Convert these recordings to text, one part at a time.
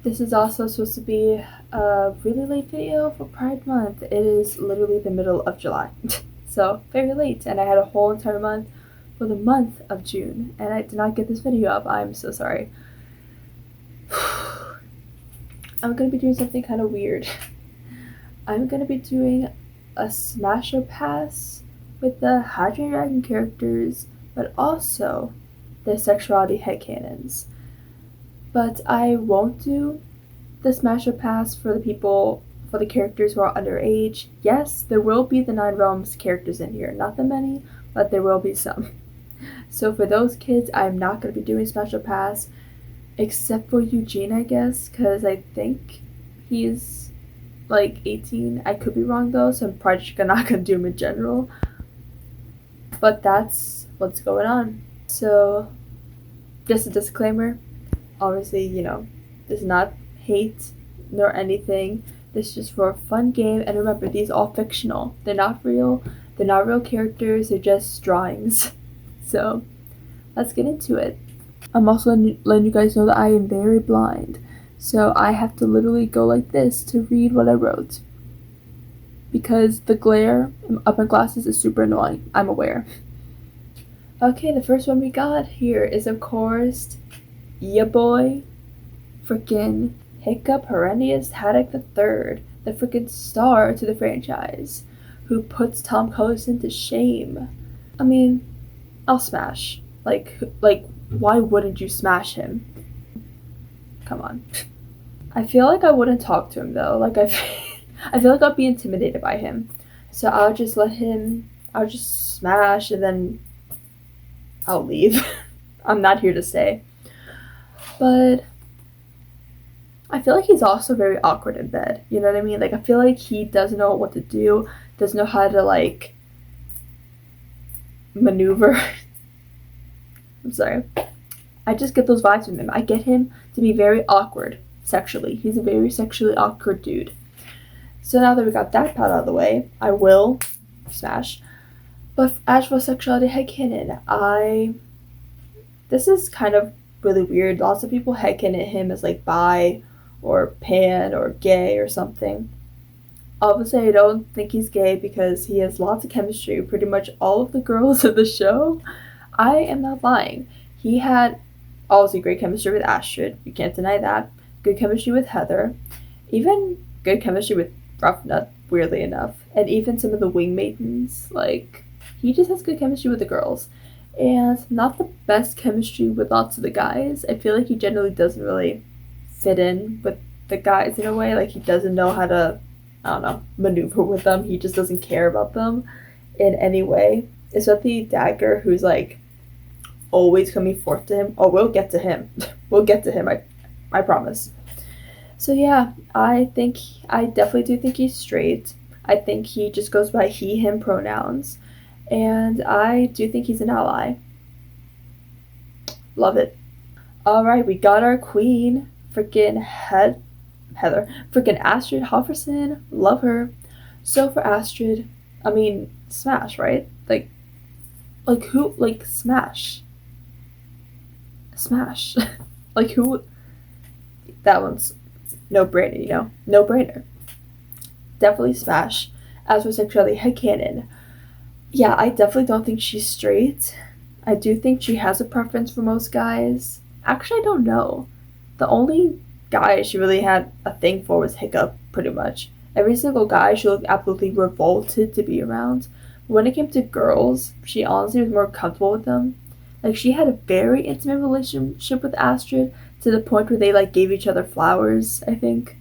This is also supposed to be a really late video for Pride Month. It is literally the middle of July. So, very late. And I had a whole entire month for the month of June. And I did not get this video up. I'm so sorry. I'm going to be doing something kind of weird. I'm going to be doing a Smasher Pass with the Hydrant Dragon characters, but also the Sexuality Headcanons. But I won't do the Smasher Pass for the characters who are underage. Yes, there will be the 9 Realms characters in here. Not that many, but there will be some. So for those kids, I'm not going to be doing Smasher Pass, except for Eugene, I guess, because I think he's like 18. I could be wrong though, so I'm probably just not going to do him in general. But that's what's going on. So, just a disclaimer. Obviously, this is not hate nor anything. This is just for a fun game. And remember, these are all fictional. They're not real. They're not real characters. They're just drawings. So, let's get into it. I'm also letting you guys know that I am very blind. So, I have to literally go like this to read what I wrote. Because the glare of my glasses is super annoying. I'm aware. Okay, the first one we got here is, of course, ya boy, frickin' Hiccup Horrendous Haddock III, the frickin' star to the franchise, who puts Tom Kullerson to shame. I mean, I'll smash. Like, why wouldn't you smash him? Come on. I feel like I wouldn't talk to him though. Like, I feel like I'll be intimidated by him. So I'll just smash and then I'll leave. I'm not here to stay. But I feel like he's also very awkward in bed. You know what I mean? Like, I feel like he doesn't know what to do, doesn't know how to, like, maneuver. I'm sorry. I just get those vibes from him. I get him to be very awkward sexually. He's a very sexually awkward dude. So now that we got that part out of the way, I will smash. But as for Sexuality Headcanon, this is kind of really weird. Lots of people headcanon him as like bi or pan or gay or something. Obviously, I don't think he's gay because he has lots of chemistry with pretty much all of the girls of the show. I am not lying. He had obviously great chemistry with Astrid. You can't deny that. Good chemistry with Heather. Even good chemistry with Ruffnut, weirdly enough. And even some of the wing maidens. Like, he just has good chemistry with the girls. And not the best chemistry with lots of the guys. I feel like he generally doesn't really fit in with the guys in a way. Like, he doesn't know how to, maneuver with them. He just doesn't care about them in any way. Especially Dagur, who's, like, always coming forth to him. Oh, we'll get to him. We'll get to him, I promise. So, yeah, I definitely do think he's straight. I think he just goes by he, him pronouns. And I do think he's an ally. Love it. Alright, we got our queen. Freaking Heather. Freaking Astrid Halverson. Love her. So for Astrid, I mean, smash, right? Like who, like, smash. Smash. Like, who, that one's no-brainer, No-brainer. Definitely smash. As for Sexuality Headcanon, yeah, I definitely don't think she's straight. I do think she has a preference for most guys. Actually, I don't know. The only guy she really had a thing for was Hiccup, pretty much. Every single guy she looked absolutely revolted to be around. But when it came to girls, she honestly was more comfortable with them. Like, she had a very intimate relationship with Astrid to the point where they, like, gave each other flowers, I think.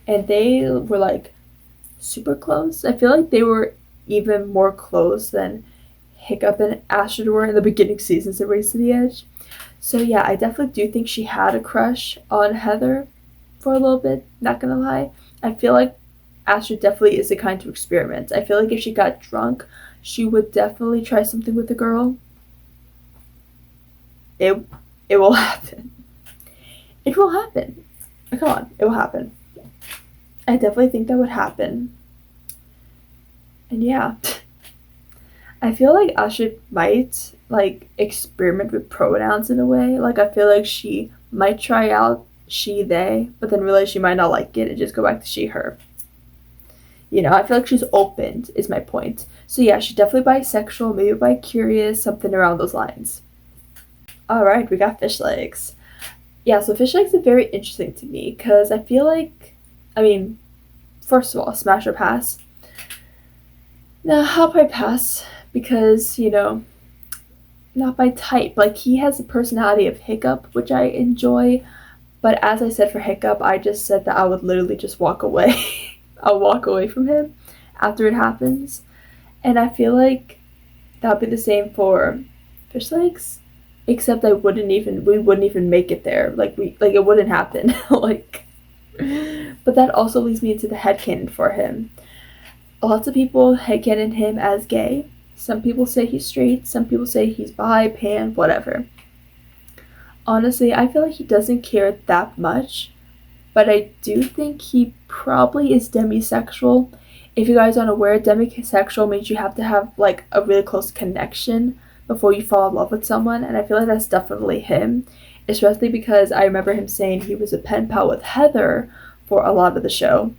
And they were, like, super close. I feel like they were even more close than Hiccup and Astrid were in the beginning seasons of Race to the Edge. So yeah, I definitely do think she had a crush on Heather for a little bit, not gonna lie. I feel like Astrid definitely is the kind to experiment. I feel like if she got drunk, she would definitely try something with the girl. It will happen. It will happen. Come on, it will happen. I definitely think that would happen. And yeah, I feel like Astrid might, like, experiment with pronouns in a way. Like, I feel like she might try out she, they, but then realize she might not like it and just go back to she, her. You know, I feel like she's opened, is my point. So yeah, she's definitely bisexual, maybe bi-curious, something around those lines. Alright, we got Fishlegs. Yeah, so Fishlegs is very interesting to me, because I feel like, I mean, first of all, smash or pass? No, I'll probably pass, because, you know, not my type. Like, he has the personality of Hiccup, which I enjoy, but as I said for Hiccup, I just said that I would literally just walk away. I'll walk away from him after it happens. And I feel like that would be the same for Fishlegs, except we wouldn't even make it there. Like it wouldn't happen. Like, but that also leads me into the headcanon for him. Lots of people headcanon him as gay. Some people say he's straight, some people say he's bi, pan, whatever. Honestly, I feel like he doesn't care that much, but I do think he probably is demisexual. If you guys aren't aware, demisexual means you have to have like a really close connection before you fall in love with someone, and I feel like that's definitely him, especially because I remember him saying he was a pen pal with Heather for a lot of the show,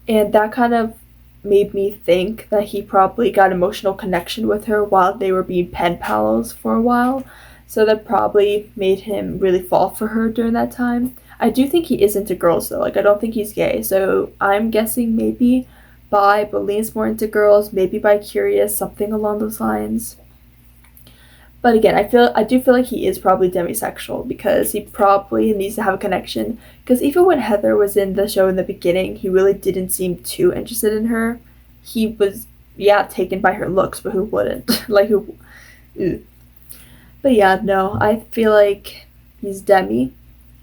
and that kind of made me think that he probably got emotional connection with her while they were being pen pals for a while, so that probably made him really fall for her during that time. I do think he is into girls though, like I don't think he's gay, so I'm guessing maybe bi, but leans more into girls, maybe bi-curious, something along those lines. But again, I do feel like he is probably demisexual because he probably needs to have a connection. Because even when Heather was in the show in the beginning, he really didn't seem too interested in her. He was, yeah, taken by her looks, but who wouldn't? Like, who? Ew. But yeah, no, I feel like he's demi.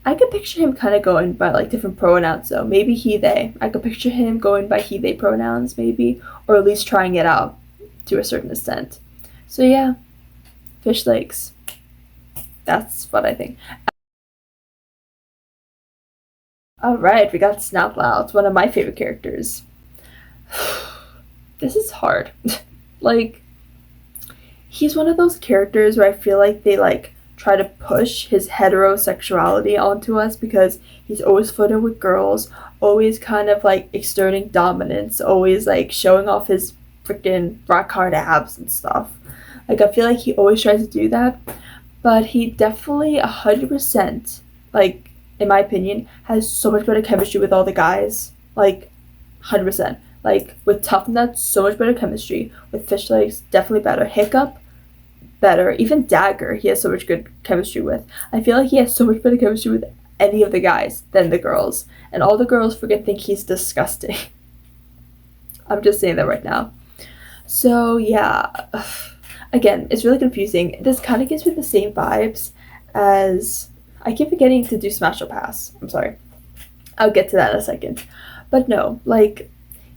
I could picture him kind of going by like different pronouns though. Maybe he, they. I could picture him going by he, they pronouns maybe, or at least trying it out to a certain extent. So yeah, Fishlegs. That's what I think. Alright, we got Snotlout, one of my favorite characters. This is hard. Like, he's one of those characters where I feel like they like try to push his heterosexuality onto us because he's always flirting with girls, always kind of like exerting dominance, always like showing off his freaking rock hard abs and stuff. Like, I feel like he always tries to do that, but he definitely 100%, like, in my opinion, has so much better chemistry with all the guys. Like, 100%. Like, with Tuffnut, so much better chemistry. With Fishlegs, definitely better. Hiccup, better. Even Dagur, he has so much good chemistry with. I feel like he has so much better chemistry with any of the guys than the girls. And all the girls freaking think he's disgusting. I'm just saying that right now. So, yeah. Again, it's really confusing. This kind of gives me the same vibes as... I keep forgetting to do Smash or Pass. I'm sorry. I'll get to that in a second. But no, like,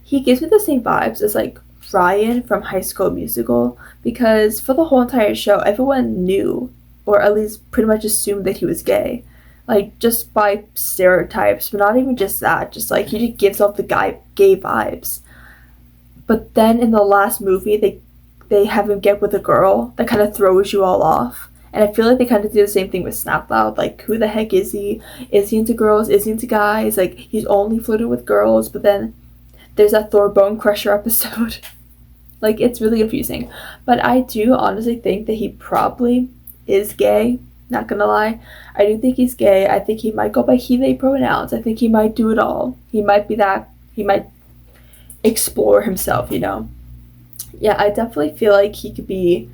he gives me the same vibes as, like, Ryan from High School Musical, because for the whole entire show, everyone knew, or at least pretty much assumed that he was gay. Like, just by stereotypes, but not even just that. Just, like, he just gives off the gay vibes. But then in the last movie, they have him get with a girl that kind of throws you all off. And I feel like they kind of do the same thing with Snotlout. Like, who the heck is he? Is he into girls? Is he into guys? Like, he's only flirting with girls, but then there's that Thor Bone Crusher episode. Like, it's really confusing. But I do honestly think that he probably is gay. Not gonna lie. I do think he's gay. I think he might go by he, they pronouns. I think he might do it all. He might be that. He might explore himself, you know? Yeah, I definitely feel like he could be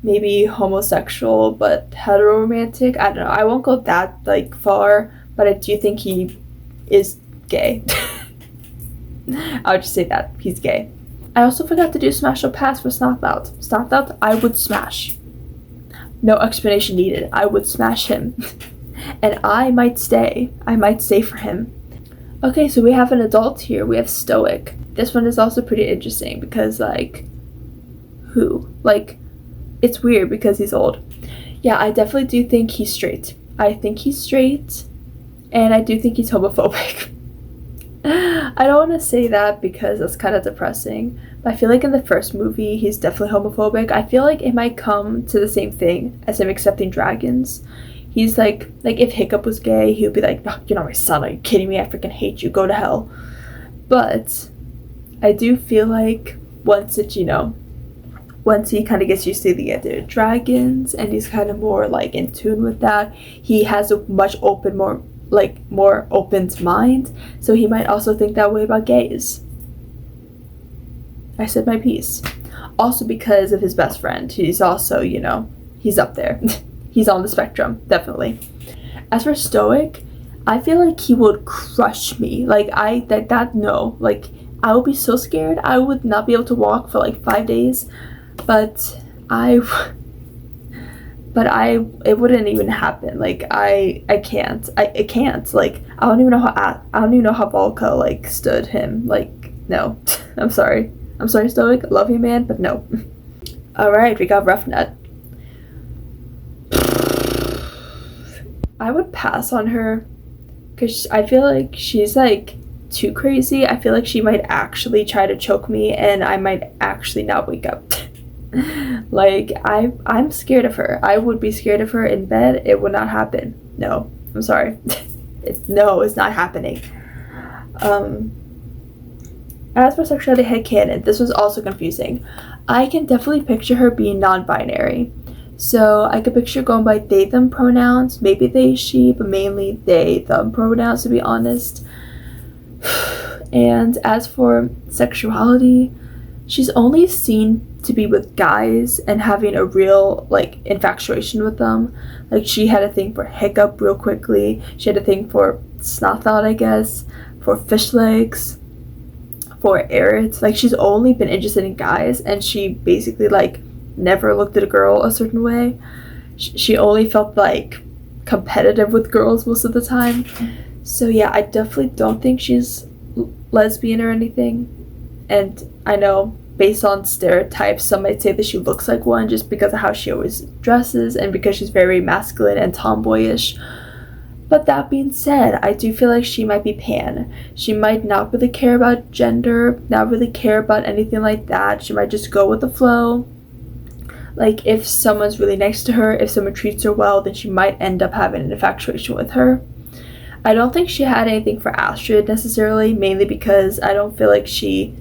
maybe homosexual but heteroromantic. I don't know. I won't go that like far, but I do think he is gay. I'll just say that. He's gay. I also forgot to do Smash or Pass for Snotlout. Snotlout, I would smash. No explanation needed. I would smash him. And I might stay. I might stay for him. Okay, so we have an adult here. We have Stoick. This one is also pretty interesting because, like, who? Like, it's weird because he's old. Yeah, I definitely do think he's straight. I think he's straight, and I do think he's homophobic. I don't want to say that because that's kind of depressing, but I feel like in the first movie, he's definitely homophobic. I feel like it might come to the same thing as him accepting dragons. He's like if Hiccup was gay, he would be like, no, you're not my son, are you kidding me? I freaking hate you, go to hell. But I do feel like once he kind of gets used to the idea of dragons and he's kind of more like in tune with that, he has a much more open mind, so he might also think that way about gays. I said my piece. Also because of his best friend, he's also, he's up there. He's on the spectrum, definitely. As for Stoick, I feel like he would crush me. Like, I would be so scared. I would not be able to walk for like 5 days. But it wouldn't even happen. Like, I can't. It can't. Like, I don't even know how Valka, like, stood him. Like, no. I'm sorry, Stoick. Love you, man, but no. Alright, we got Ruffnut. I would pass on her because I feel like she's like too crazy. I feel like she might actually try to choke me and I might actually not wake up. Like, I'm scared of her. I would be scared of her in bed. It would not happen. No, I'm sorry. It's not happening. As for Sexuality headcanon, this was also confusing. I can definitely picture her being non-binary. So I could picture going by they, them pronouns, maybe they, she, but mainly they, them pronouns, to be honest. And as for sexuality, she's only seen to be with guys and having a real, like, infatuation with them. Like, she had a thing for Hiccup real quickly. She had a thing for Snotlout, I guess, for Fishlegs, for Erit. Like, she's only been interested in guys, and she basically, like, never looked at a girl a certain way. She only felt like competitive with girls most of the time. So yeah, I definitely don't think she's lesbian or anything. And I know based on stereotypes, some might say that she looks like one just because of how she always dresses and because she's very masculine and tomboyish. But that being said, I do feel like she might be pan. She might not really care about gender, not really care about anything like that. She might just go with the flow. Like, if someone's really nice to her, if someone treats her well, then she might end up having an infatuation with her. I don't think she had anything for Astrid necessarily, mainly because I don't feel like she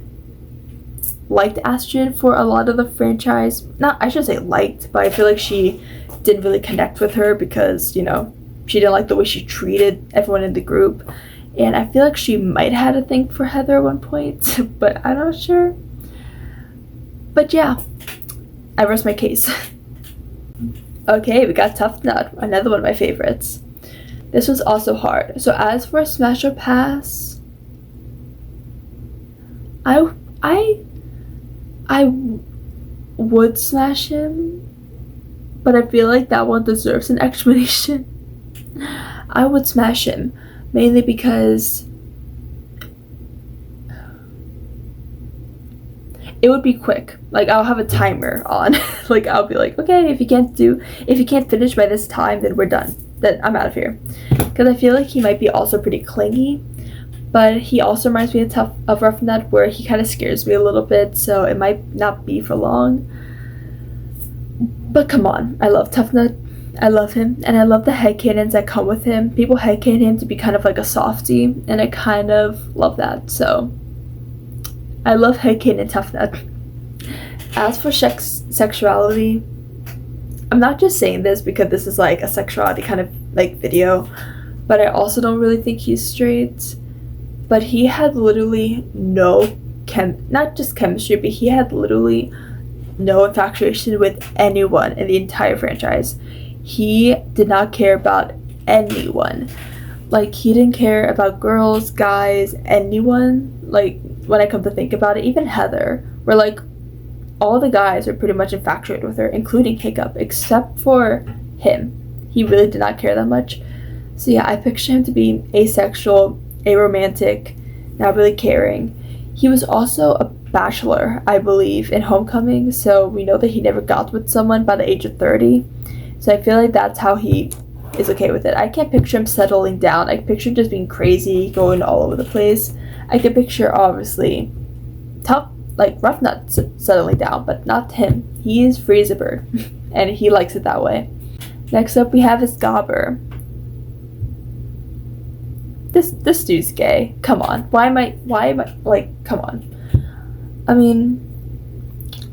liked Astrid for a lot of the franchise. I shouldn't say liked, but I feel like she didn't really connect with her because, she didn't like the way she treated everyone in the group. And I feel like she might have had a thing for Heather at one point, but I'm not sure. But yeah. I rest my case. Okay, we got Tuffnut, another one of my favorites. This was also hard. So as for Smash or Pass, I would smash him, but I feel like that one deserves an explanation. I would smash him, mainly because it would be quick. Like, I'll have a timer on. Like, I'll be like, okay, if you can't finish by this time, then we're done. Then I'm out of here. Because I feel like he might be also pretty clingy, but he also reminds me of Ruffnut, where he kind of scares me a little bit, so it might not be for long. But come on, I love Tuffnut. I love him, and I love the headcanons that come with him. People headcanon him to be kind of like a softie, and I kind of love that, so I love headcanon Tuffnut. As for sexuality, I'm not just saying this because this is like a sexuality kind of like video, but I also don't really think he's straight. But he had literally no not just chemistry, but he had literally no infatuation with anyone in the entire franchise. He did not care about anyone. Like, he didn't care about girls, guys, anyone. Like, when I come to think about it, even Heather, where like all the guys are pretty much infatuated with her, including Hiccup, except for him. He really did not care that much. So yeah, I picture him to be asexual, aromantic, not really caring. He was also a bachelor, I believe, in Homecoming, so we know that he never got with someone by the age of 30. So I feel like that's how he is okay with it. I can't picture him settling down. I can picture him just being crazy, going all over the place. I can picture, obviously, Ruffnut settling down, but not him. He is free as a bird, and he likes it that way. Next up we have is Gobber. This dude's gay. Come on. Why am I like, come on. I mean,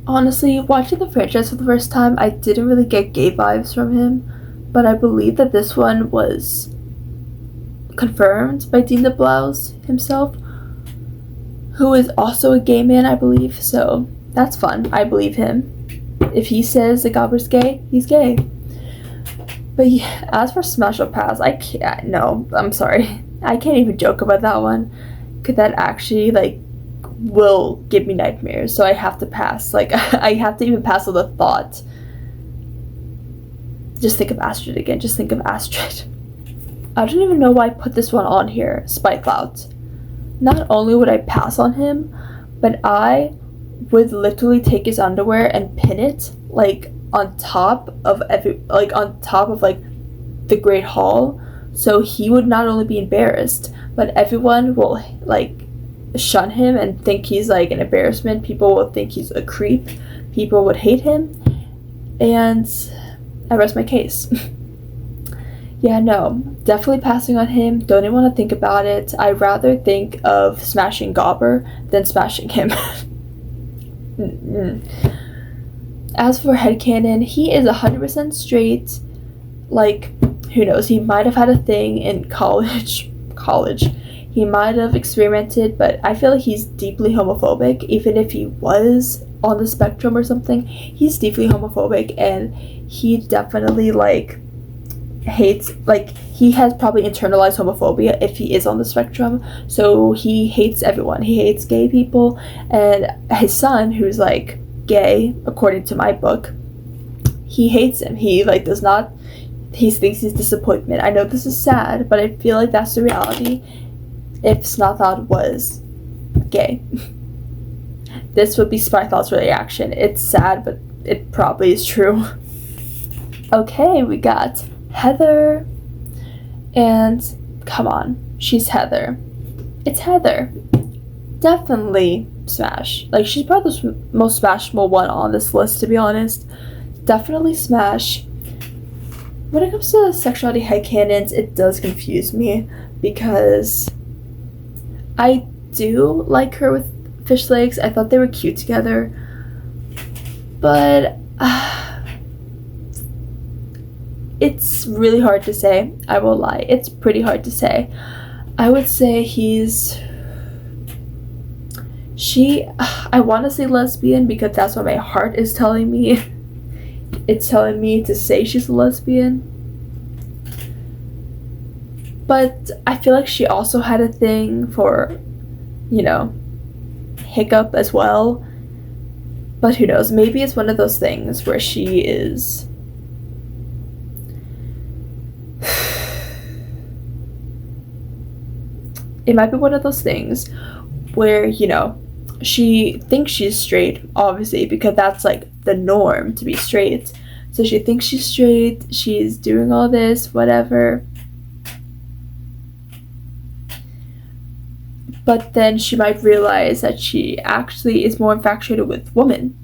honestly, watching the franchise for the first time, I didn't really get gay vibes from him, but I believe that this one was confirmed by Dean the Blouse himself, who is also a gay man, I believe, so that's fun. I believe him. If he says that Gobber's gay, he's gay. But yeah, as for Smash or Pass, I can't, no, I'm sorry. I can't even joke about that one, because that actually, like, will give me nightmares, so I have to pass. Like, I have to even pass on the thought. Just think of Astrid again. Just think of Astrid. I don't even know why I put this one on here, Spyclout. Not only would I pass on him, but I would literally take his underwear and pin it, like, on top of the Great Hall, so he would not only be embarrassed, but everyone will, like, shun him and think he's, like, an embarrassment. People will think he's a creep. People would hate him, and I rest my case. Yeah, no, definitely passing on him. Don't even want to think about it. I'd rather think of smashing Gobber than smashing him. As for Headcanon, he is 100% straight. Like, who knows, he might have had a thing in college. He might have experimented, but I feel like he's deeply homophobic. Even if he was on the spectrum or something, he's deeply homophobic, and he definitely, like, hates, like, he has probably internalized homophobia if he is on the spectrum, so he hates everyone. He hates gay people, and his son, who's, like, gay, according to my book, he hates him. He, like, does not, he thinks he's disappointment. I know this is sad, but I feel like that's the reality if Snotlout was gay. This would be Spyclout's reaction. It's sad, but it probably is true. Okay, we got Heather, and come on, she's Heather. It's Heather. Definitely smash. Like, she's probably the most smashable one on this list, to be honest. Definitely smash. When it comes to sexuality headcanons, it does confuse me, because I do like her with Fishlegs. I thought they were cute together, but it's really hard to say. I won't lie. It's pretty hard to say. I would say I want to say lesbian because that's what my heart is telling me. It's telling me to say she's a lesbian. But I feel like she also had a thing for, you know, Hiccup as well. But who knows? Maybe it's one of those things where she is... It might be one of those things where, you know, she thinks she's straight, obviously, because that's, like, the norm to be straight. So she thinks she's straight, she's doing all this, whatever. But then she might realize that she actually is more infatuated with women.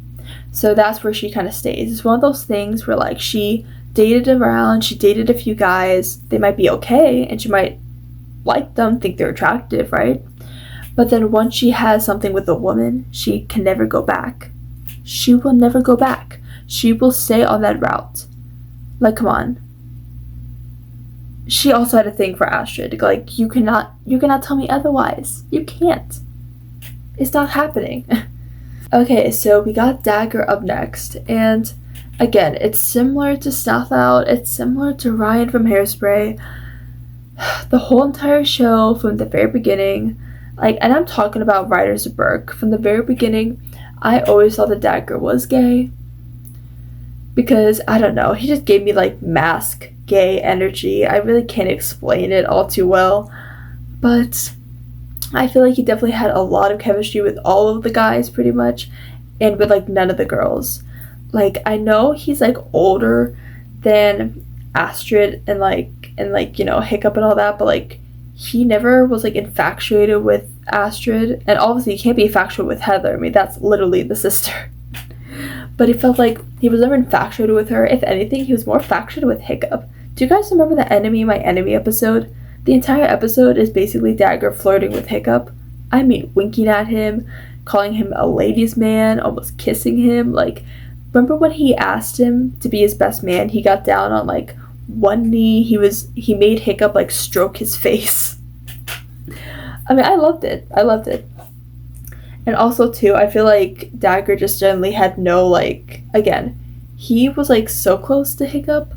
So that's where she kind of stays. It's one of those things where, like, she dated around, she dated a few guys, they might be okay, and she might like them, think they're attractive, right? But then once she has something with a woman, she can never go back. She will never go back. She will stay on that route. Like, come on. She also had a thing for Astrid. Like, you cannot tell me otherwise. You can't. It's not happening. Okay, so we got Dagur up next, and again, it's similar to Snotlout. It's similar to Ryan from Hairspray. The whole entire show from the very beginning, like, and I'm talking about Writer's Berg. From the very beginning, I always thought that Dagur was gay. Because, I don't know, he just gave me, like, mask gay energy. I really can't explain it all too well. But I feel like he definitely had a lot of chemistry with all of the guys, pretty much. And with, like, none of the girls. Like, I know he's, like, older than Astrid and, you know, Hiccup and all that, but, like, he never was, like, infatuated with Astrid, and obviously he can't be infatuated with Heather. I mean, that's literally the sister. but it felt like he was never infatuated with her. If anything, he was more infatuated with Hiccup. Do you guys remember the Enemy My Enemy episode? The entire episode is basically Dagur flirting with Hiccup. I mean, winking at him, calling him a ladies' man, almost kissing him. Like, remember when he asked him to be his best man? He got down on like one knee. He made Hiccup like stroke his face. I mean, I loved it. And also too, I feel like Dagur just generally had no, like, again, he was like so close to Hiccup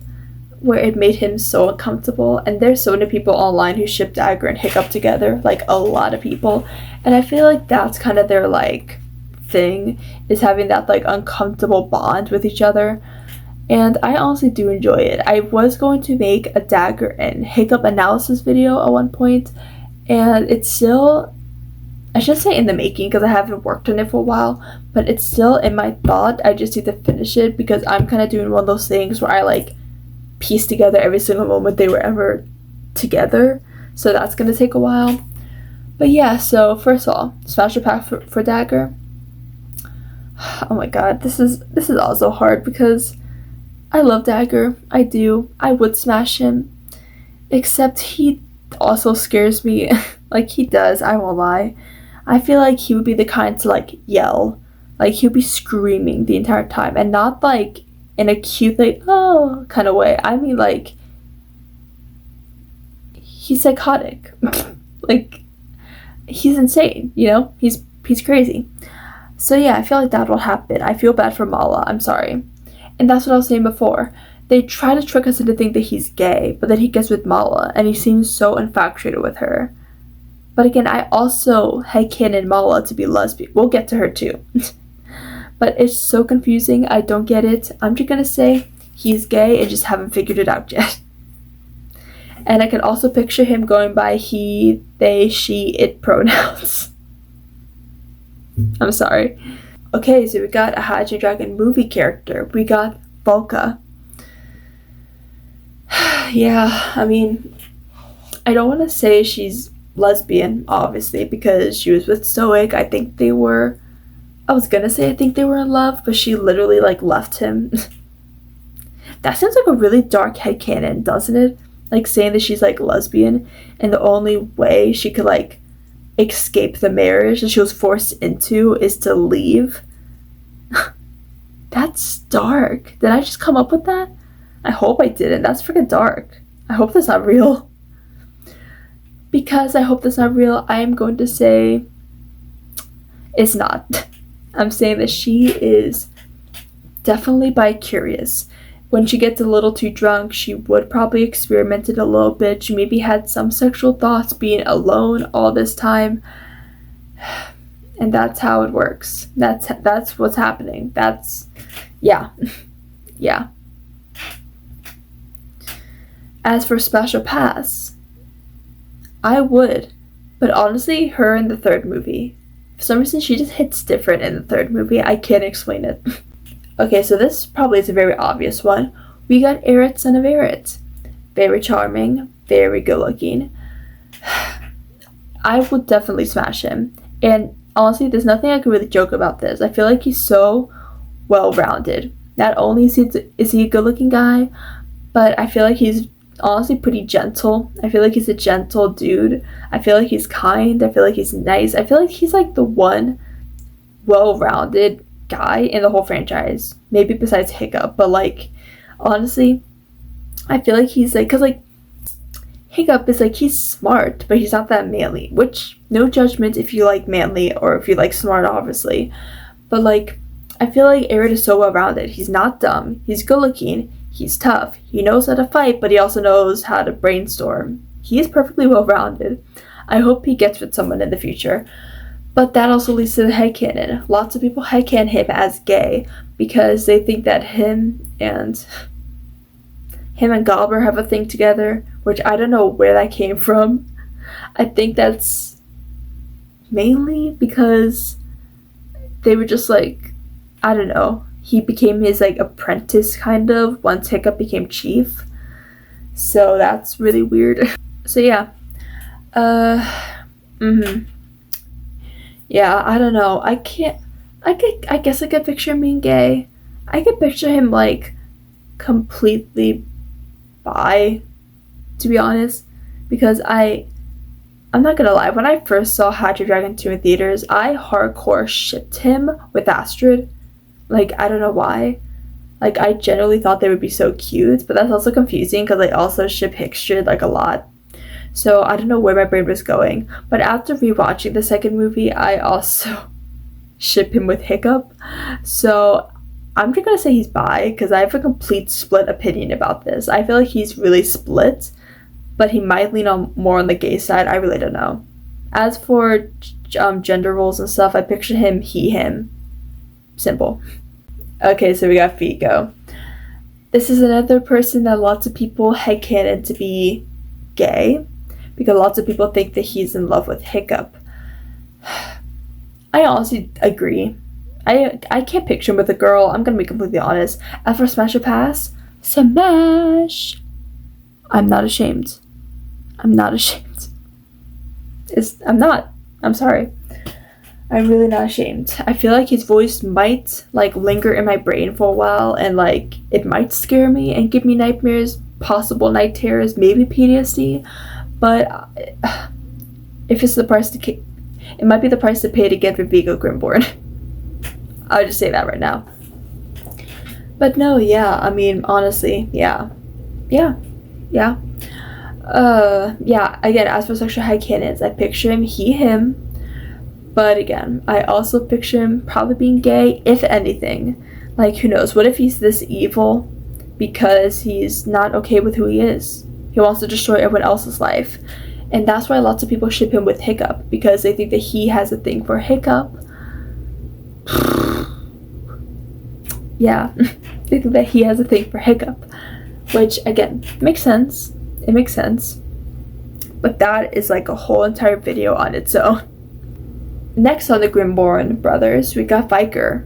where it made him so uncomfortable. And there's so many people online who ship Dagur and Hiccup together, like a lot of people. And I feel like that's kind of their like thing, is having that like uncomfortable bond with each other. And I honestly do enjoy it. I was going to make a Dagur and Hiccup analysis video at one point, and it's still, I should say in the making because I haven't worked on it for a while, but it's still in my thought. I just need to finish it because I'm kind of doing one of those things where I like piece together every single moment they were ever together, so that's going to take a while. But yeah, so first of all, special pack for Dagur. Oh my god, this is also hard because I love Dagur. I do. I would smash him, except he also scares me. Like, he does, I won't lie. I feel like he would be the kind to like yell, like he'd be screaming the entire time, and not like in a cute like oh kind of way. I mean, like, he's psychotic. Like, he's insane, you know? He's crazy. So yeah, I feel like that will happen. I feel bad for Mala, I'm sorry. And that's what I was saying before. They try to trick us into thinking that he's gay, but then he gets with Mala, and he seems so infatuated with her. But again, I also headcanon Mala to be lesbian. We'll get to her too. But it's so confusing, I don't get it. I'm just gonna say he's gay and just haven't figured it out yet. And I can also picture him going by he, they, she, it pronouns. I'm sorry. Okay, so we got a Hydrogen Dragon movie character. We got Valka. Yeah, I mean, I don't want to say she's lesbian, obviously, because she was with Stoick. I think they were in love, but she literally, like, left him. That sounds like a really dark headcanon, doesn't it? Like, saying that she's, like, lesbian, and the only way she could, like, escape the marriage that she was forced into is to leave. That's dark. Did I just come up with that? I hope I didn't. That's freaking dark. I hope that's not real. Because I hope that's not real, I am going to say it's not. I'm saying that she is definitely bi-curious. When she gets a little too drunk, she would probably experiment it a little bit. She maybe had some sexual thoughts being alone all this time. And that's how it works. That's what's happening. Yeah. Yeah. As for Special Pass, I would. But honestly, her in the third movie, for some reason she just hits different in the third movie. I can't explain it. Okay, so this probably is a very obvious one. We got Eret, son of Eret. Very charming, very good looking. I would definitely smash him. And honestly, there's nothing I can really joke about this. I feel like he's so well-rounded. Not only is he a good-looking guy, but I feel like he's honestly pretty gentle. I feel like he's a gentle dude. I feel like he's kind. I feel like he's nice. I feel like he's like the one well-rounded guy in the whole franchise, maybe besides Hiccup, but like honestly I feel like he's like, because like Hiccup is like, he's smart but he's not that manly, which no judgment if you like manly or if you like smart, obviously, but like I feel like Eret is so well-rounded. He's not dumb, he's good looking, he's tough, he knows how to fight, but he also knows how to brainstorm. He is perfectly well-rounded. I hope he gets with someone in the future. But that also leads to the headcanon. Lots of people headcanon him as gay because they think that him and Gobber have a thing together, which I don't know where that came from. I think that's mainly because they were just like, I don't know, he became his like apprentice kind of once Hiccup became chief. So that's really weird. So yeah. Yeah, I don't know. I guess I could picture him being gay. I could picture him like completely bi, to be honest, because I'm not gonna lie, when I first saw How to Dragon 2 in theaters, I hardcore shipped him with Astrid. Like, I don't know why. Like, I generally thought they would be so cute, but that's also confusing because I also ship Hickstrid like a lot. So I don't know where my brain was going. But after rewatching the second movie, I also ship him with Hiccup. So I'm just gonna say he's bi because I have a complete split opinion about this. I feel like he's really split, but he might lean on more on the gay side. I really don't know. As for gender roles and stuff, I picture him, he, him. Simple. Okay, so we got Viggo. This is another person that lots of people headcanon to be gay, because lots of people think that he's in love with Hiccup. I honestly agree. I can't picture him with a girl, I'm gonna be completely honest. As for Smash or Pass, smash! I'm not ashamed. I'm not ashamed. I'm not. I'm sorry. I'm really not ashamed. I feel like his voice might like linger in my brain for a while, and like it might scare me and give me nightmares, possible night terrors, maybe PTSD. But if it's the price to it might be the price to pay to get Viggo Grimborn. I'll just say that right now. But no, yeah, I mean, honestly, yeah. Yeah. Again, as for sexual headcanons, I picture him, he, him. But again, I also picture him probably being gay, if anything. Like, who knows? What if he's this evil because he's not okay with who he is? He wants to destroy everyone else's life. And that's why lots of people ship him with Hiccup, because they think that he has a thing for Hiccup. Yeah, they think that he has a thing for Hiccup. Which, again, makes sense. It makes sense. But that is like a whole entire video on its own. Next on the Grimborn brothers, we got Viker.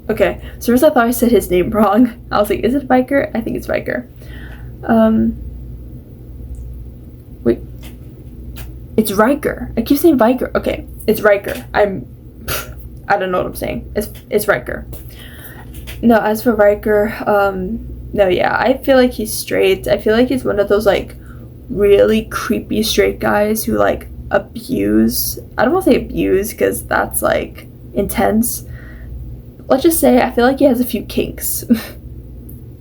Okay, so first I thought I said his name wrong. I was like, is it Viker? I think it's Viker. Wait. It's Riker. I keep saying Viker. Okay, it's Riker. I don't know what I'm saying. It's Riker. No, as for Riker, no, yeah, I feel like he's straight. I feel like he's one of those like really creepy straight guys who like abuse. I don't want to say abuse because that's like intense. Let's just say I feel like he has a few kinks.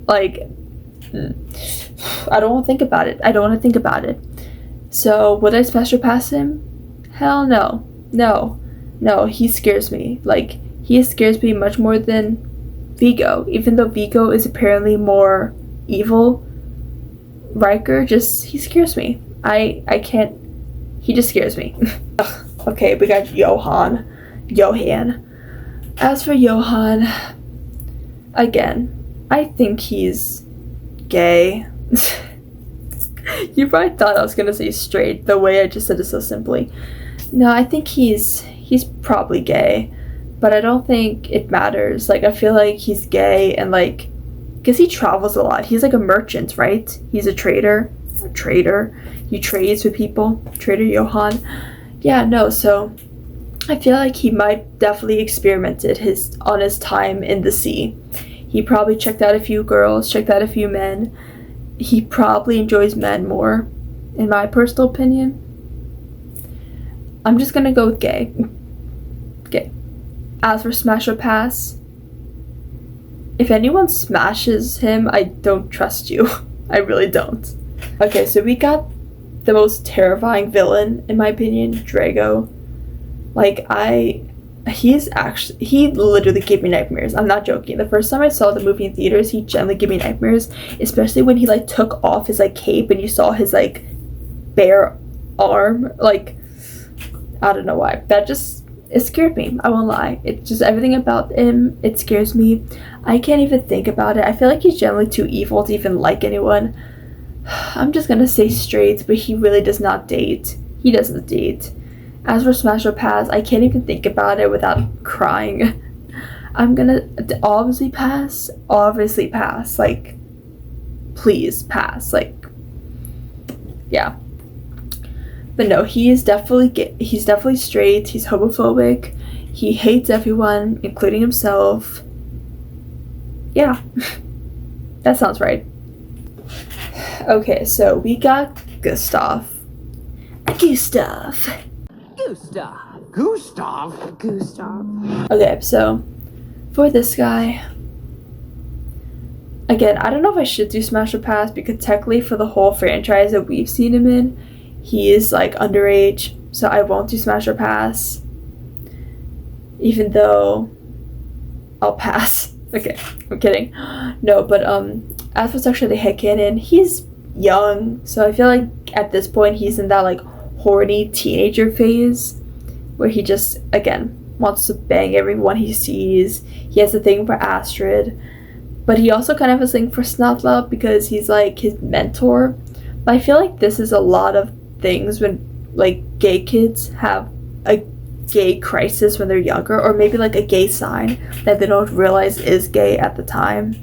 Like, I don't want to think about it. So would I special pass him? Hell no. No, he scares me. Like, he scares me much more than Viggo. Even though Viggo is apparently more evil, Riker he scares me. I can't, he just scares me. Okay, we got Johann. As for Johann, again, I think he's gay. You probably thought I was gonna say straight, the way I just said it so simply. No, I think he's probably gay, but I don't think it matters. Like, I feel like he's gay, and like, because he travels a lot. He's like a merchant, right? He's a trader. He trades with people. Trader Johann. Yeah, no, so I feel like he might definitely experimented on his time in the sea. He probably checked out a few girls, checked out a few men. He probably enjoys men more, in my personal opinion. I'm just gonna go with gay. As for smash or pass, if anyone smashes him, I don't trust you. I really don't. Okay, so we got the most terrifying villain, in my opinion, Drago. Like, he literally gave me nightmares. I'm not joking. The first time I saw the movie in theaters, he genuinely gave me nightmares, especially when he like took off his like cape and you saw his like bare arm. Like, I don't know why. It scared me. I won't lie. It's just everything about him. It scares me. I can't even think about it. I feel like he's generally too evil to even like anyone. I'm just gonna say straight, but he really does not date. He doesn't date. As for smash or pass, I can't even think about it without crying. I'm gonna obviously pass. Like, please pass. Like, yeah. But no, he's definitely straight. He's homophobic. He hates everyone, including himself. Yeah, that sounds right. Okay, so we got Gustav. Gustav. Okay, so for this guy, again, I don't know if I should do Smash or Pass, because technically for the whole franchise that we've seen him in, he is like underage, so I won't do Smash or Pass, even though I'll pass. Okay, I'm kidding. No, but as for Sexuality Headcanon, he's young, so I feel like at this point he's in that like horny teenager phase where he just, again, wants to bang everyone he sees. He has a thing for Astrid, but he also kind of has a thing for Snotlout because he's like his mentor. But I feel like this is a lot of things when like gay kids have a gay crisis when they're younger, or maybe like a gay sign that they don't realize is gay at the time,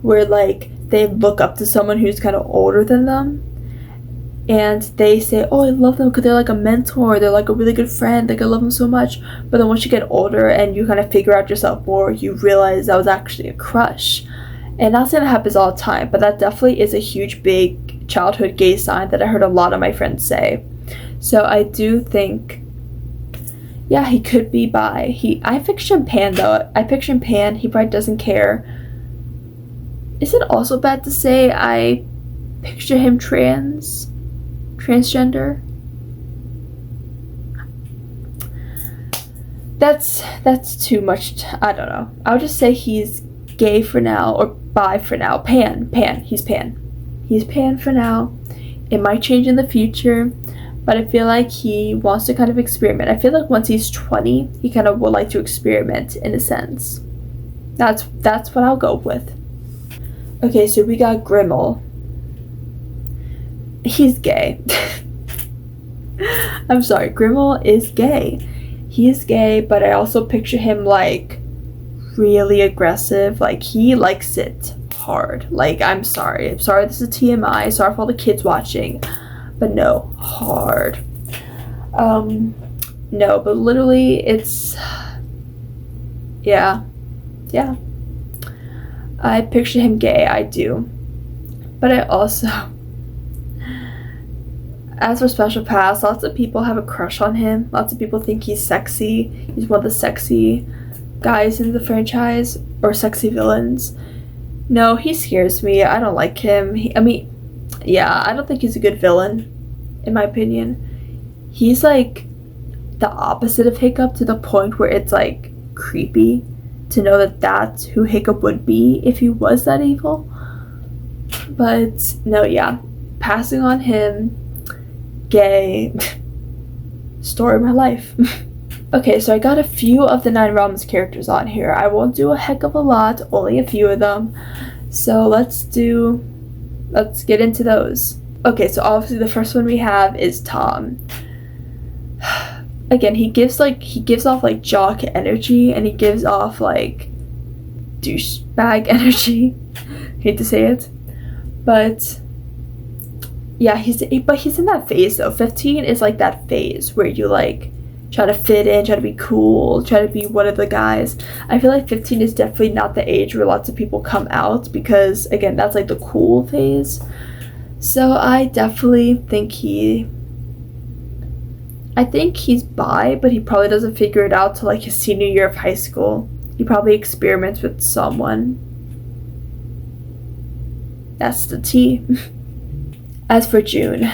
where like they look up to someone who's kind of older than them and they say, oh, I love them because they're like a mentor, they're like a really good friend, like I love them so much. But then once you get older and you kind of figure out yourself more, you realize that was actually a crush. And not saying that happens all the time, but that definitely is a huge big childhood gay sign that I heard a lot of my friends say. So I do think, yeah, he could be bi. I picture him pan though. I picture him pan. He probably doesn't care. Is it also bad to say I picture him transgender? That's too much. I don't know. I'll just say he's gay for now, or bi for now. Pan. He's pan. He's pan for now. It might change in the future, but I feel like he wants to kind of experiment. I feel like once he's 20, he kind of would like to experiment in a sense. That's what I'll go with. Okay, so we got Grimmel. He's gay. I'm sorry, Grimmel is gay. He is gay, but I also picture him like really aggressive. Like he likes it hard. Like I'm sorry this is TMI, sorry for all the kids watching, but no, hard. No, but literally it's, yeah. I picture him gay, I do. But I also, as for Special Pass, lots of people have a crush on him. Lots of people think he's sexy. He's one of the sexy guys in the franchise, or sexy villains. No, he scares me. I don't like him. I don't think he's a good villain, in my opinion. He's like the opposite of Hiccup, to the point where it's like creepy to know that that's who Hiccup would be if he was that evil. But no, yeah, passing on him. Gay. Story of my life. Okay, so I got a few of the 9 Realms characters on here. I won't do a heck of a lot, only a few of them. So let's get into those. Okay, so obviously the first one we have is Tom. Again, he gives off like jock energy, and he gives off like douchebag energy. Hate to say it, but yeah, he's in that phase though. 15 is like that phase where you like try to fit in, try to be cool, try to be one of the guys. I feel like 15 is definitely not the age where lots of people come out, because again, that's like the cool phase. So I definitely think he's bi, but he probably doesn't figure it out till like his senior year of high school. He probably experiments with someone. That's the tea. As for June,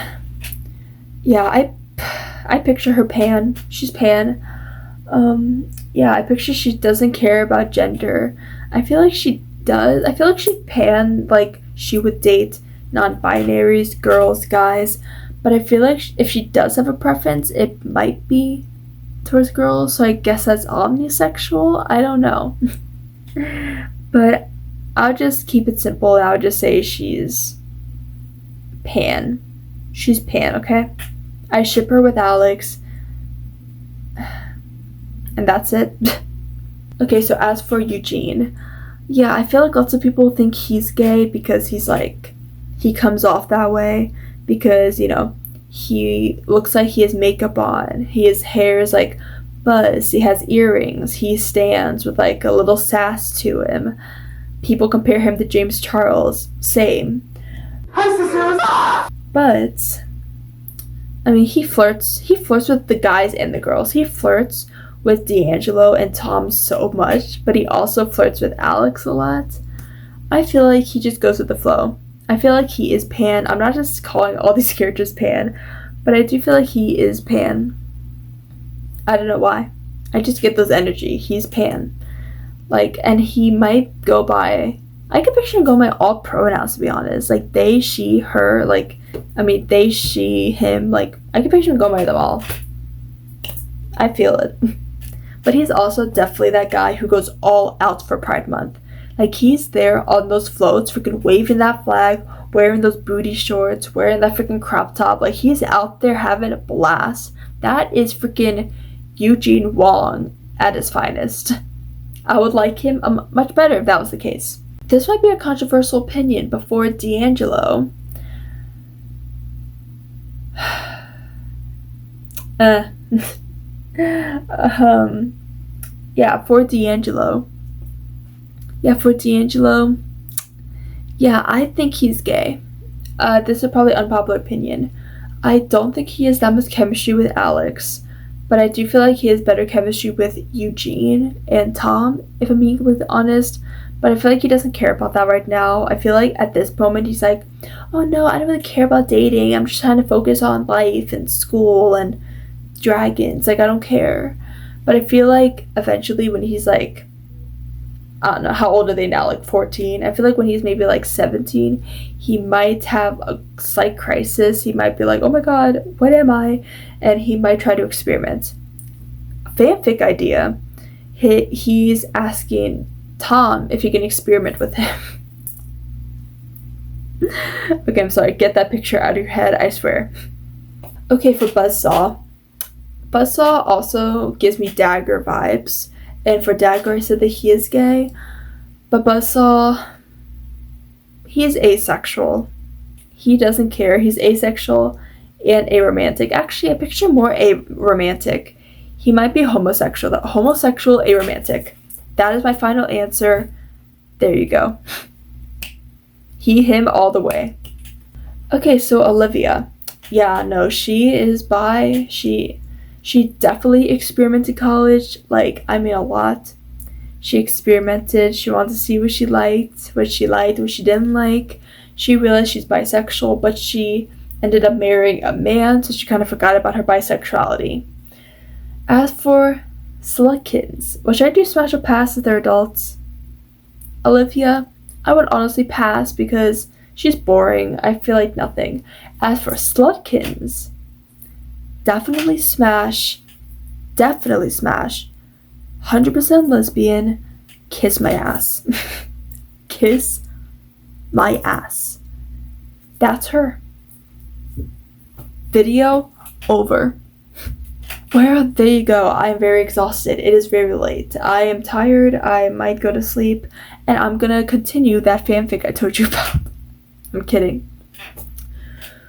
yeah, I picture her pan. She's pan. Yeah, I picture she doesn't care about gender. I feel like she does. I feel like she's pan, like she would date non-binaries, girls, guys. But I feel like if she does have a preference, it might be towards girls. So I guess that's omnisexual. I don't know. But I'll just keep it simple, and I'll just say she's pan. She's pan, okay? I ship her with Alex. And that's it. Okay, so as for Eugene, yeah, I feel like lots of people think he's gay because he's like, he comes off that way because, you know, he looks like he has makeup on. His hair is like Buzz, he has earrings. He stands with like a little sass to him. People compare him to James Charles. Same. But I mean, he flirts with the guys and the girls. He flirts with D'Angelo and Tom so much, but he also flirts with Alex a lot. I feel like he just goes with the flow. I feel like he is Pan. I'm not just calling all these characters Pan, but I do feel like he is Pan. I don't know why. I just get those energy. He's Pan. Like, and he might go by, I could picture him going by all pronouns, to be honest. Like, they, she, her, like, I mean, they, she, him, like, I could picture him going by them all. I feel it. But he's also definitely that guy who goes all out for Pride Month. Like, he's there on those floats, freaking waving that flag, wearing those booty shorts, wearing that freaking crop top. Like, he's out there having a blast. That is freaking Eugene Wong at his finest. I would like him much better if that was the case. This might be a controversial opinion, but for D'Angelo, for D'Angelo, I think he's gay. This is probably an unpopular opinion. I don't think he has that much chemistry with Alex, but I do feel like he has better chemistry with Eugene and Tom, if I'm being completely honest. But I feel like he doesn't care about that right now. I feel like at this moment he's like, oh no, I don't really care about dating. I'm just trying to focus on life and school and dragons. Like, I don't care. But I feel like eventually when he's like, I don't know, how old are they now? Like 14? I feel like when he's maybe like 17, he might have a slight crisis. He might be like, oh my god, what am I? And he might try to experiment. Fanfic idea. He's asking Tom if he can experiment with him. Okay, I'm sorry. Get that picture out of your head, I swear. Okay, for Buzzsaw. Buzzsaw also gives me Dagur vibes. And for Dagur, I said that he is gay. But Buzzsaw, he is asexual. He doesn't care. He's asexual and aromantic. Actually, I picture more aromantic. He might be homosexual. Homosexual, aromantic. That is my final answer. There you go. He, him, all the way. Okay, so Olivia. Yeah, no, she is bi. She definitely experimented in college. Like, I mean, a lot. She experimented. She wanted to see what she liked, what she didn't like. She realized she's bisexual, but she ended up marrying a man, so she kind of forgot about her bisexuality. As for Sledkins, which I do smash or pass if they're adults. Olivia, I would honestly pass because she's boring. I feel like nothing. As for Sledkins, definitely smash. 100% lesbian. Kiss my ass. Kiss my ass. That's her. Video over. Well, there you go. I am very exhausted. It is very late. I am tired. I might go to sleep. And I'm gonna continue that fanfic I told you about. I'm kidding.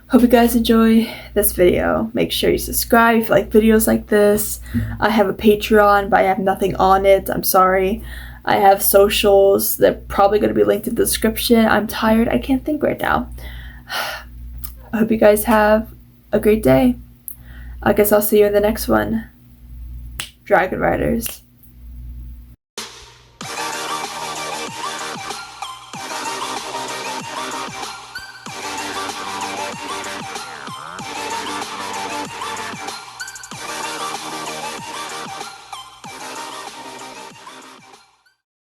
Hope you guys enjoy this video. Make sure you subscribe if you like videos like this. I have a Patreon, but I have nothing on it. I'm sorry. I have socials. They're probably going to be linked in the description. I'm tired. I can't think right now. I hope you guys have a great day. I guess I'll see you in the next one. Dragon Riders.